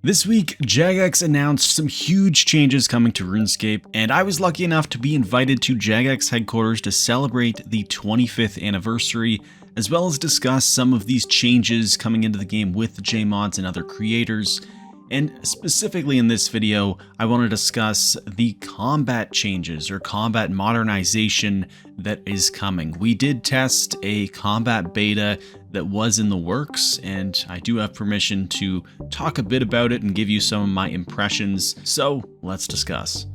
This week, Jagex announced some huge changes coming to RuneScape, and I was lucky enough to be invited to Jagex headquarters to celebrate the 25th anniversary, as well as discuss some of these changes coming into the game with the JMods and other creators. And specifically in this video, I want to discuss the combat changes or combat modernization that is coming. We did test a combat beta that was in the works, and I do have permission to talk a bit about it and give you some of my impressions, so let's discuss.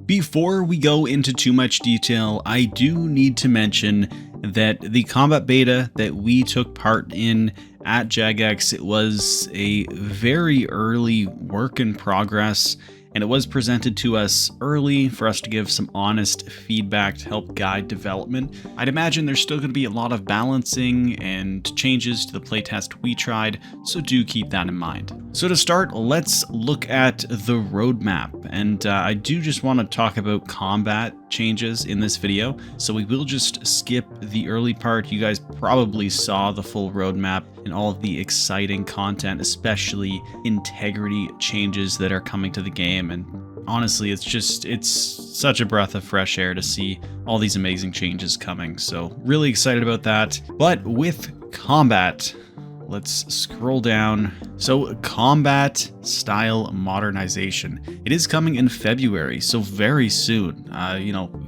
Before we go into too much detail, I do need to mention that the combat beta that we took part in at Jagex, it was a very early work in progress, and it was presented to us early for us to give some honest feedback to help guide development. I'd imagine there's still going to be a lot of balancing and changes to the playtest we tried, so do keep that in mind. So to start, let's look at the roadmap, and I do just want to talk about combat changes in this video, so we will just skip the early part. You guys probably saw the full roadmap and all of the exciting content, especially integrity changes that are coming to the game, and honestly, it's such a breath of fresh air to see all these amazing changes coming, so really excited about that. But with combat, let's scroll down. So combat style modernization. It is coming in February, so very soon.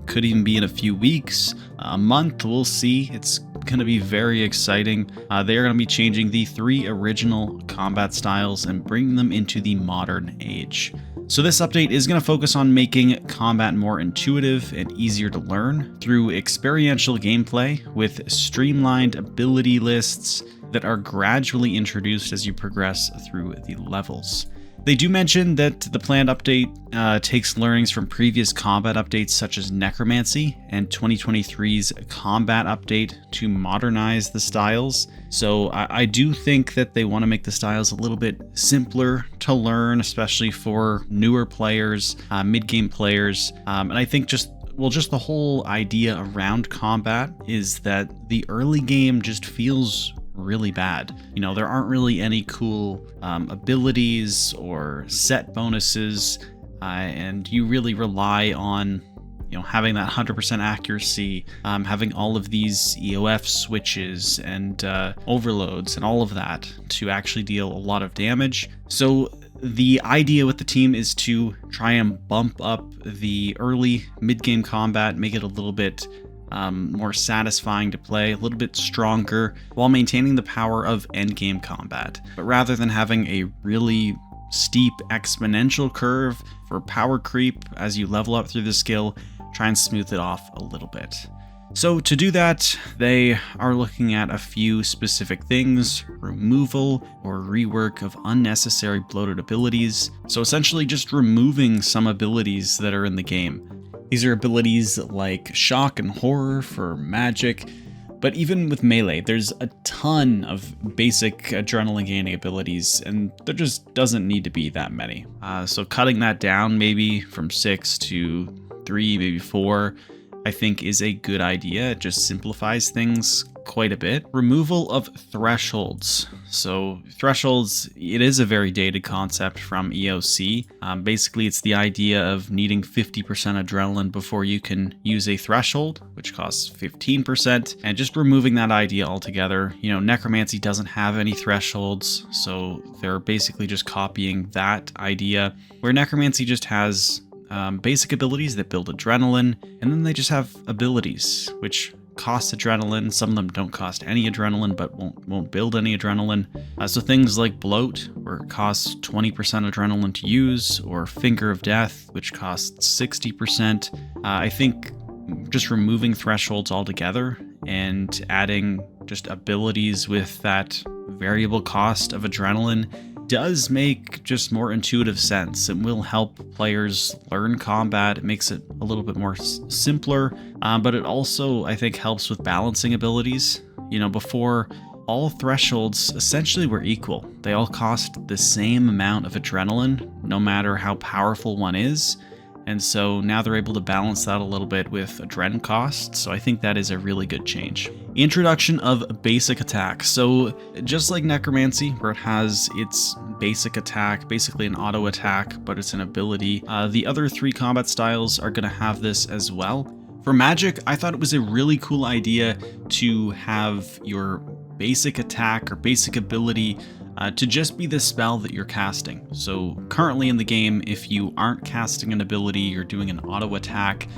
Could even be in a few weeks, a month, we'll see. It's going to be very exciting. They are going to be changing the 3 original combat styles and bringing them into the modern age. So this update is going to focus on making combat more intuitive and easier to learn through experiential gameplay with streamlined ability lists that are gradually introduced as you progress through the levels. They do mention that the planned update takes learnings from previous combat updates such as Necromancy and 2023's combat update to modernize the styles. So I do think that they want to make the styles a little bit simpler to learn, especially for newer players, mid-game players. And I think just the whole idea around combat is that the early game just feels really bad. There aren't really any cool abilities or set bonuses, and you really rely on having that 100% accuracy, having all of these EOF switches and overloads and all of that to actually deal a lot of damage. So the idea with the team is to try and bump up the early mid-game combat, make it a little bit more satisfying to play, a little bit stronger, while maintaining the power of endgame combat. But rather than having a really steep exponential curve for power creep as you level up through the skill, try and smooth it off a little bit. So to do that, they are looking at a few specific things: removal or rework of unnecessary bloated abilities. So essentially just removing some abilities that are in the game. These are abilities like Shock and Horror for magic, but even with melee, there's a ton of basic adrenaline gaining abilities, and there just doesn't need to be that many. So cutting that down maybe from 6 to 3, maybe 4, I think is a good idea. It just simplifies things quite a bit. Removal of thresholds. So thresholds, it is a very dated concept from EOC. Basically, it's the idea of needing 50% adrenaline before you can use a threshold, which costs 15%, and just removing that idea altogether. Necromancy doesn't have any thresholds, so they're basically just copying that idea, where Necromancy just has basic abilities that build adrenaline, and then they just have abilities which cost adrenaline. Some of them don't cost any adrenaline but won't build any adrenaline. So things like Bloat, where it costs 20% adrenaline to use, or Finger of Death, which costs 60%. I think just removing thresholds altogether and adding just abilities with that variable cost of adrenaline does make just more intuitive sense. It will help players learn combat. It makes it a little bit more simpler, but it also, I think, helps with balancing abilities. Before, all thresholds essentially were equal. They all cost the same amount of adrenaline, no matter how powerful one is. And so now they're able to balance that a little bit with adren cost. So I think that is a really good change. Introduction of basic attack. So just like Necromancy, where it has its basic attack, basically an auto attack, but it's an ability, the other 3 combat styles are going to have this as well. For magic, I thought it was a really cool idea to have your basic attack or basic ability to just be the spell that you're casting. So currently in the game, if you aren't casting an ability, you're doing an auto attack,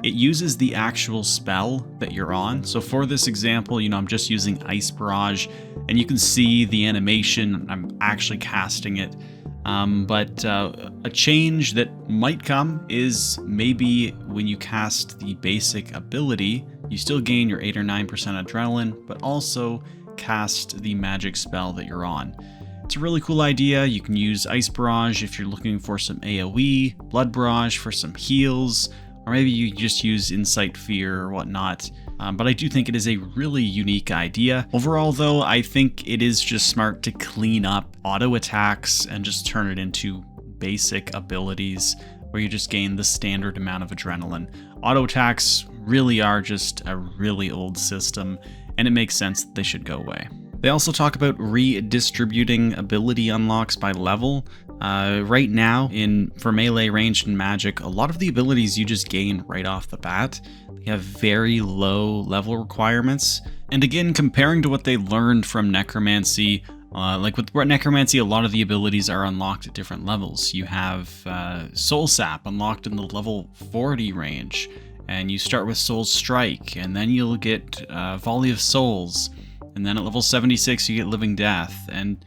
it uses the actual spell that you're on. So for this example, I'm just using Ice Barrage, and you can see the animation, I'm actually casting it. But a change that might come is maybe when you cast the basic ability, you still gain your 8 or 9% adrenaline, but also cast the magic spell that you're on. It's a really cool idea. You can use Ice Barrage if you're looking for some AoE, Blood Barrage for some heals, or maybe you just use Insight Fear or whatnot. But I do think it is a really unique idea. Overall though, I think it is just smart to clean up auto attacks and just turn it into basic abilities where you just gain the standard amount of adrenaline. Auto attacks really are just a really old system, and it makes sense that they should go away. They also talk about redistributing ability unlocks by level. Right now, for melee, ranged, and magic, a lot of the abilities you just gain right off the bat. They have very low level requirements. And again, comparing to what they learned from Necromancy, like with Necromancy, a lot of the abilities are unlocked at different levels. You have Soul Sap unlocked in the level 40 range, and you start with Soul Strike, and then you'll get Volley of Souls, and then at level 76 you get Living Death, and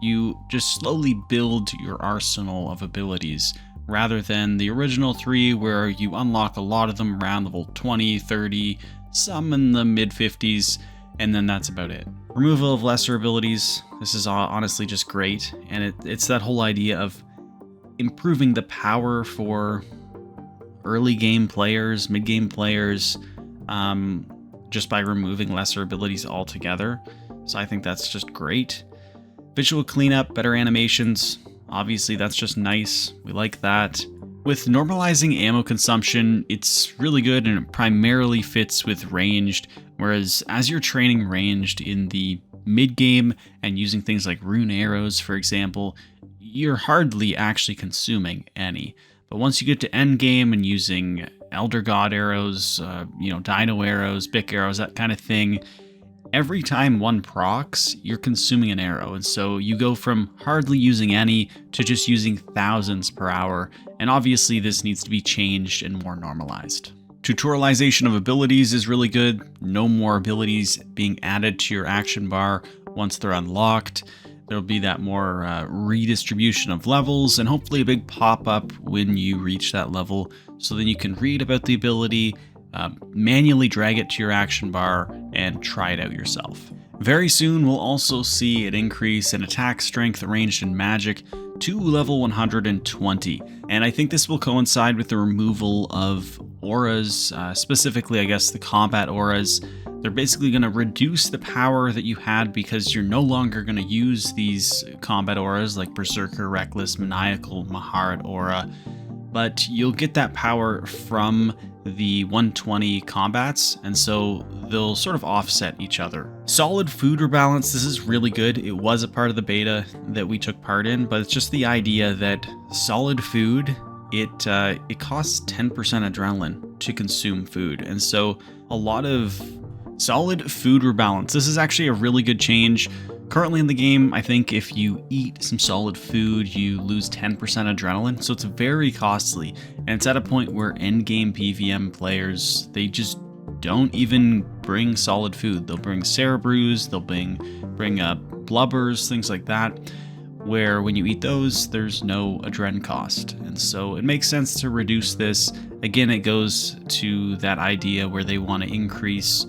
you just slowly build your arsenal of abilities, rather than the original 3 where you unlock a lot of them around level 20, 30, some in the mid 50s, and then that's about it. Removal of lesser abilities, this is honestly just great, and it's that whole idea of improving the power for early game players, mid game players, just by removing lesser abilities altogether. So I think that's just great. Visual cleanup, better animations, obviously that's just nice, we like that. With normalizing ammo consumption, it's really good and it primarily fits with ranged, whereas as you're training ranged in the mid-game and using things like rune arrows, for example, you're hardly actually consuming any. But once you get to end game and using Elder God arrows, Dino arrows, Bic arrows, that kind of thing, every time one procs, you're consuming an arrow. And so you go from hardly using any to just using thousands per hour. And obviously this needs to be changed and more normalized. Tutorialization of abilities is really good. No more abilities being added to your action bar once they're unlocked. There'll be that more redistribution of levels, and hopefully a big pop-up when you reach that level, so then you can read about the ability, manually drag it to your action bar, and try it out yourself. Very soon we'll also see an increase in attack strength, ranged, and magic to level 120, and I think this will coincide with the removal of auras, specifically I guess the combat auras. They're basically going to reduce the power that you had because you're no longer going to use these combat auras like Berserker, Reckless, Maniacal, Maharat aura, but you'll get that power from the 120 combats, and so they'll sort of offset each other. Solid food rebalance, this is really good. It was a part of the beta that we took part in, but it's just the idea that solid food, it costs 10% adrenaline to consume food, and so a lot of solid food rebalance. This is actually a really good change. Currently in the game, I think if you eat some solid food, you lose 10% adrenaline, so it's very costly. And it's at a point where endgame PVM players, they just don't even bring solid food. They'll bring Cerebrews, they'll bring Blubbers, things like that, where when you eat those, there's no adren cost. And so it makes sense to reduce this. Again, it goes to that idea where they want to increase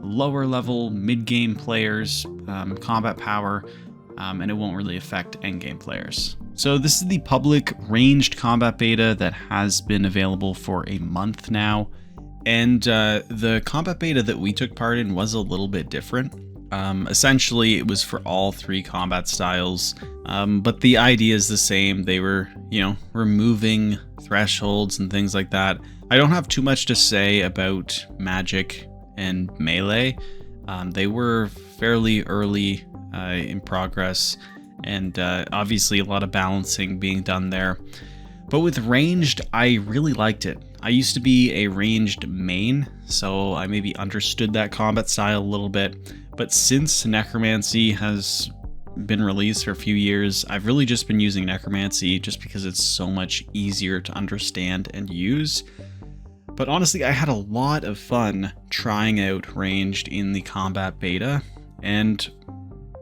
lower level mid-game players combat power, and it won't really affect endgame players. So this is the public ranged combat beta that has been available for a month now, and the combat beta that we took part in was a little bit different. Essentially, it was for all 3 combat styles, but the idea is the same. They were, removing thresholds and things like that. I don't have too much to say about magic and melee. They were fairly early in progress, and obviously a lot of balancing being done there. But with ranged, I really liked it. I used to be a ranged main, so I maybe understood that combat style a little bit. But since Necromancy has been released for a few years, I've really just been using Necromancy just because it's so much easier to understand and use. But honestly, I had a lot of fun trying out ranged in the combat beta, and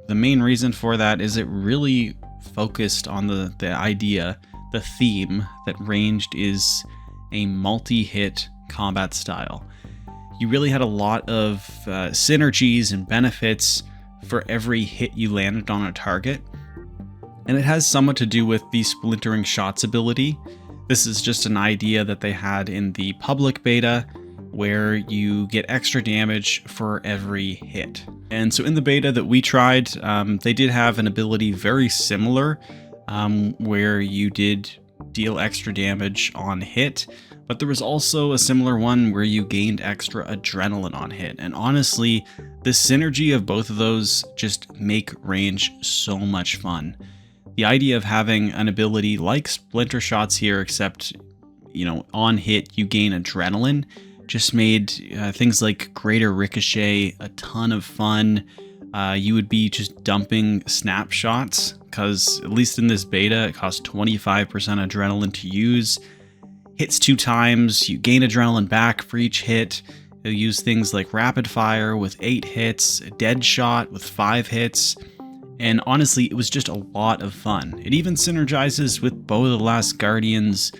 the main reason for that is it really focused on the idea, the theme, that ranged is a multi-hit combat style. You really had a lot of synergies and benefits for every hit you landed on a target, and it has somewhat to do with the splintering shots ability. This is just an idea that they had in the public beta, where you get extra damage for every hit. And so in the beta that we tried, they did have an ability very similar, where you did deal extra damage on hit, but there was also a similar one where you gained extra adrenaline on hit. And honestly, the synergy of both of those just make range so much fun. The idea of having an ability like Splinter Shots here, except, on hit you gain adrenaline, just made things like Greater Ricochet a ton of fun. You would be just dumping snapshots, because at least in this beta, it costs 25% adrenaline to use. Hits 2 times, you gain adrenaline back for each hit. You'll use things like Rapid Fire with 8 hits, Dead Shot with 5 hits, and honestly, it was just a lot of fun. It even synergizes with Bow of the Last Guardian's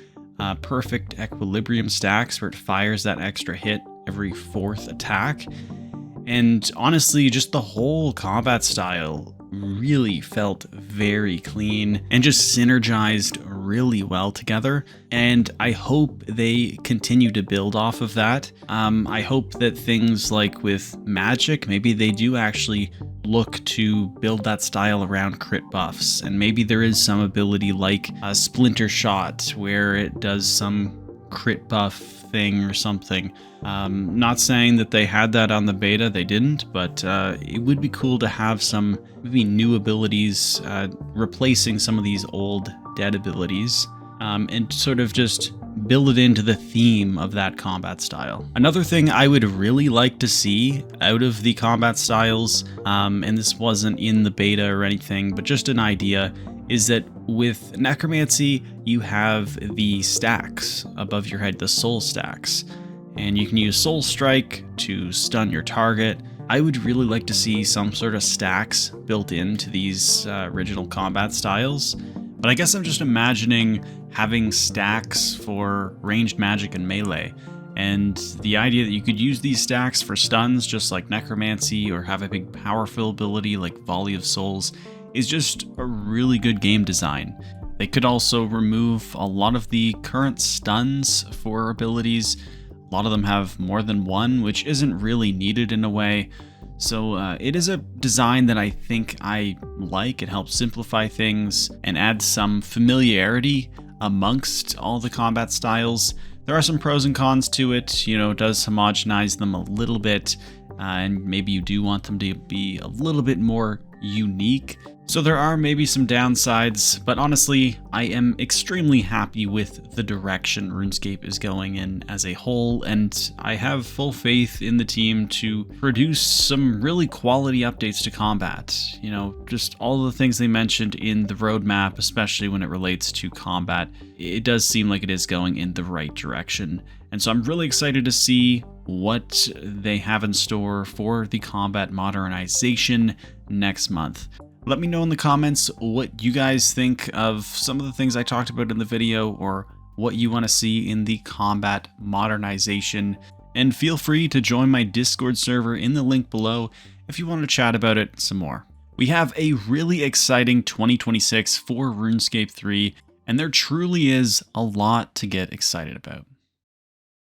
perfect equilibrium stacks, where it fires that extra hit every 4th attack. And honestly, just the whole combat style really felt very clean and just synergized really well together. And I hope they continue to build off of that. I hope that things like with magic, maybe they do actually look to build that style around crit buffs. And maybe there is some ability like a Splinter Shot where it does some crit buff thing or something. Not saying that they had that on the beta, they didn't, but it would be cool to have some maybe new abilities replacing some of these old dead abilities, and sort of just build it into the theme of that combat style. Another thing I would really like to see out of the combat styles, and this wasn't in the beta or anything, but just an idea, is that with Necromancy, you have the stacks above your head, the soul stacks, and you can use Soul Strike to stun your target. I would really like to see some sort of stacks built into these original combat styles, but I guess I'm just imagining having stacks for ranged magic and melee, and the idea that you could use these stacks for stuns just like Necromancy, or have a big powerful ability like Volley of Souls, is just a really good game design. They could also remove a lot of the current stuns for abilities. A lot of them have more than one, which isn't really needed in a way. So it is a design that I think I like. It helps simplify things and add some familiarity amongst all the combat styles. There are some pros and cons to it. It does homogenize them a little bit, and maybe you do want them to be a little bit more unique. So there are maybe some downsides, but honestly, I am extremely happy with the direction RuneScape is going in as a whole, and I have full faith in the team to produce some really quality updates to combat. Just all the things they mentioned in the roadmap, especially when it relates to combat, it does seem like it is going in the right direction. And so I'm really excited to see what they have in store for the combat modernization next month. Let me know in the comments what you guys think of some of the things I talked about in the video, or what you want to see in the combat modernization. And feel free to join my Discord server in the link below if you want to chat about it some more. We have a really exciting 2026 for RuneScape 3, and there truly is a lot to get excited about.